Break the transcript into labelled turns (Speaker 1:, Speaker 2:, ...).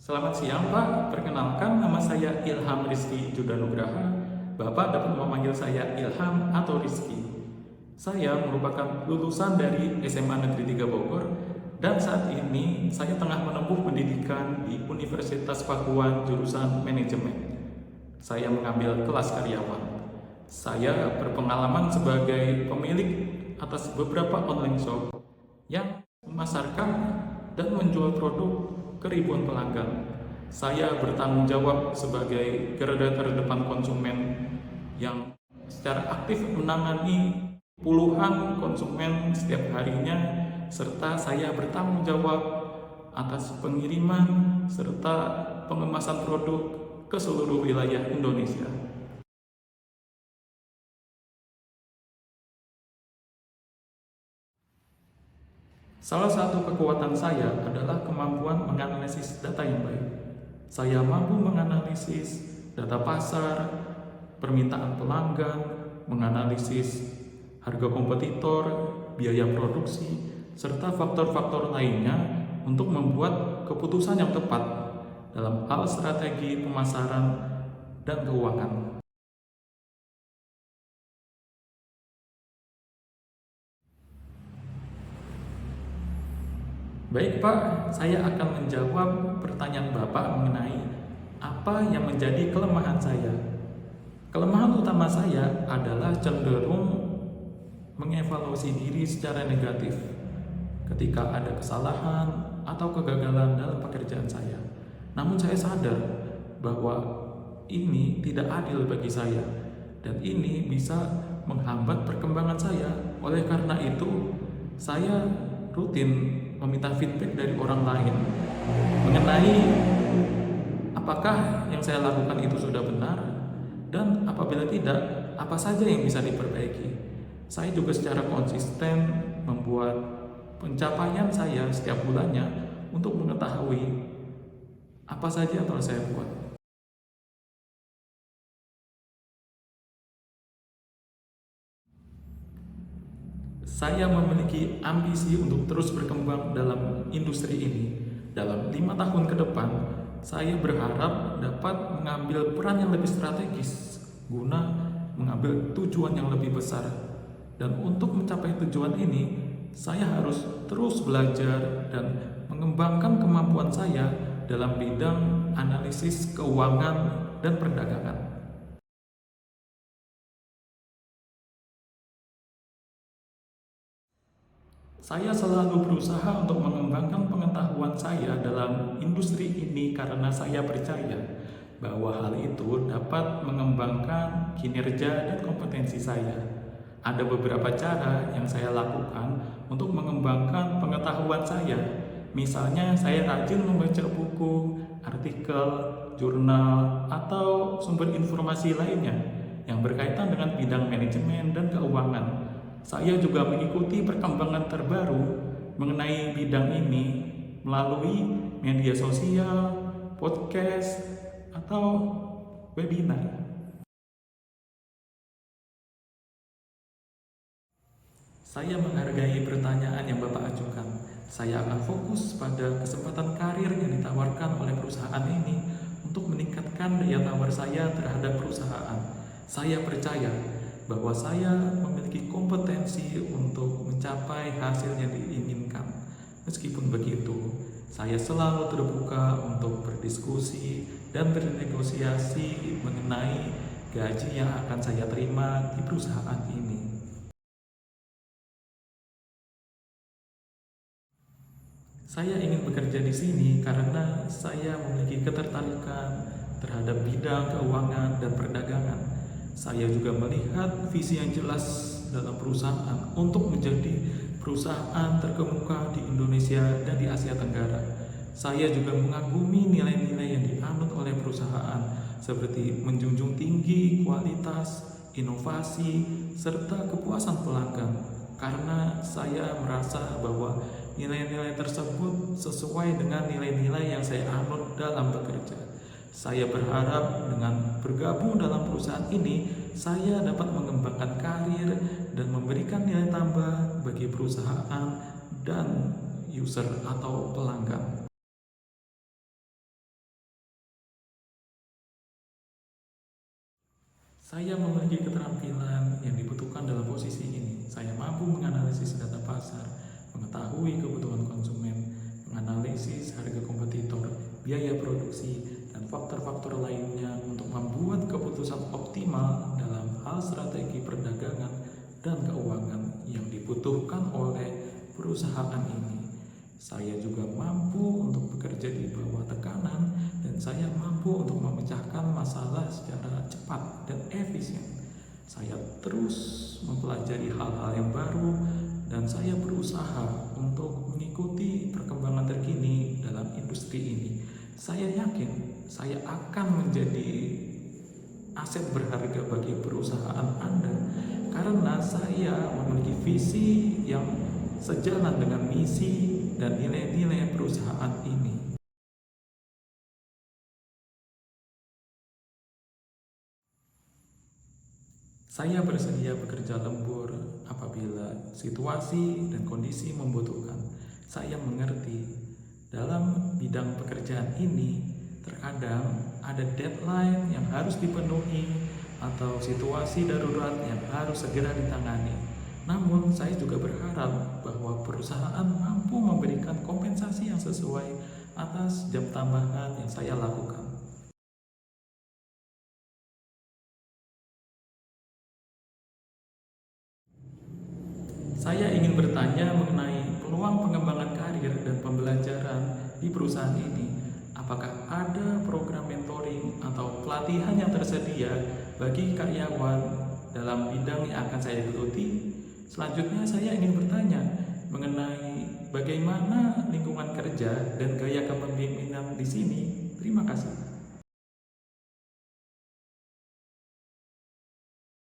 Speaker 1: Selamat siang Pak, perkenalkan nama saya Ilham Rizky Judanugraha. Bapak dapat memanggil saya Ilham atau Rizky. Saya merupakan lulusan dari SMA Negeri 3 Bogor dan saat ini saya tengah menempuh pendidikan di Universitas Pakuan jurusan Manajemen. Saya mengambil kelas karyawan. Saya berpengalaman sebagai pemilik atas beberapa online shop yang memasarkan dan menjual produk ke ribuan pelanggan. Saya bertanggung jawab sebagai garda terdepan konsumen yang secara aktif menangani puluhan konsumen setiap harinya, serta saya bertanggung jawab atas pengiriman serta pengemasan produk ke seluruh wilayah Indonesia. Salah satu kekuatan saya adalah kemampuan menganalisis data yang baik. Saya mampu menganalisis data pasar, permintaan pelanggan, menganalisis harga kompetitor, biaya produksi, serta faktor-faktor lainnya untuk membuat keputusan yang tepat dalam hal strategi pemasaran dan keuangan. Baik Pak, saya akan menjawab pertanyaan Bapak mengenai apa yang menjadi kelemahan saya. Kelemahan utama saya adalah cenderung mengevaluasi diri secara negatif ketika ada kesalahan atau kegagalan dalam pekerjaan saya. Namun saya sadar bahwa ini tidak adil bagi saya dan ini bisa menghambat perkembangan saya. Oleh karena itu, saya rutin meminta feedback dari orang lain mengenai apakah yang saya lakukan itu sudah benar dan apabila tidak, apa saja yang bisa diperbaiki. Saya juga secara konsisten membuat pencapaian saya setiap bulannya untuk mengetahui apa saja yang telah saya buat. Saya memiliki ambisi untuk terus berkembang dalam industri ini. Dalam 5 tahun ke depan, saya berharap dapat mengambil peran yang lebih strategis guna mengambil tujuan yang lebih besar. Dan untuk mencapai tujuan ini, saya harus terus belajar dan mengembangkan kemampuan saya dalam bidang analisis keuangan dan perdagangan. Saya selalu berusaha untuk mengembangkan pengetahuan saya dalam industri ini karena saya percaya bahwa hal itu dapat mengembangkan kinerja dan kompetensi saya. Ada beberapa cara yang saya lakukan untuk mengembangkan pengetahuan saya. Misalnya, saya rajin membaca buku, artikel, jurnal, atau sumber informasi lainnya yang berkaitan dengan bidang manajemen dan keuangan. Saya juga mengikuti perkembangan terbaru mengenai bidang ini melalui media sosial, podcast, atau webinar. Saya menghargai pertanyaan yang Bapak ajukan. Saya akan fokus pada kesempatan karir yang ditawarkan oleh perusahaan ini untuk meningkatkan daya tawar saya terhadap perusahaan. Saya percaya bahwa saya memiliki kompetensi untuk mencapai hasil yang diinginkan. Meskipun begitu, saya selalu terbuka untuk berdiskusi dan bernegosiasi mengenai gaji yang akan saya terima di perusahaan ini. Saya ingin bekerja di sini karena saya memiliki ketertarikan terhadap bidang keuangan dan perdagangan. Saya juga melihat visi yang jelas dalam perusahaan untuk menjadi perusahaan terkemuka di Indonesia dan di Asia Tenggara. Saya juga mengagumi nilai-nilai yang dianut oleh perusahaan seperti menjunjung tinggi kualitas, inovasi, serta kepuasan pelanggan. Karena saya merasa bahwa nilai-nilai tersebut sesuai dengan nilai-nilai yang saya anut dalam bekerja. Saya berharap dengan bergabung dalam perusahaan ini, saya dapat mengembangkan karir dan memberikan nilai tambah bagi perusahaan dan user atau pelanggan. Saya memiliki keterampilan yang dibutuhkan dalam posisi ini. Saya mampu menganalisis data pasar, mengetahui kebutuhan konsumen, menganalisis harga kompetitor, biaya produksi, dan faktor-faktor lainnya untuk membuat keputusan optimal dalam hal strategi perdagangan dan keuangan yang dibutuhkan oleh perusahaan ini. Saya juga mampu untuk bekerja di bawah tekanan dan saya mampu untuk memecahkan masalah secara cepat dan efisien. Saya terus mempelajari hal-hal yang baru dan saya berusaha untuk mengikuti perkembangan terkini dalam industri ini. Saya yakin saya akan menjadi aset berharga bagi perusahaan Anda karena saya memiliki visi yang sejalan dengan misi dan nilai-nilai perusahaan ini. Saya bersedia bekerja lembur apabila situasi dan kondisi membutuhkan. Saya mengerti dalam bidang pekerjaan ini terkadang ada deadline yang harus dipenuhi atau situasi darurat yang harus segera ditangani. Namun saya juga berharap bahwa perusahaan mampu memberikan kompensasi yang sesuai atas jam tambahan yang saya lakukan. Saya ingin bertanya mengenai peluang pengembangan karir dan pembelajaran di perusahaan ini. Apakah ada program mentoring atau pelatihan yang tersedia bagi karyawan dalam bidang yang akan saya geluti? Selanjutnya saya ingin bertanya mengenai bagaimana lingkungan kerja dan gaya kepemimpinan di sini. Terima kasih.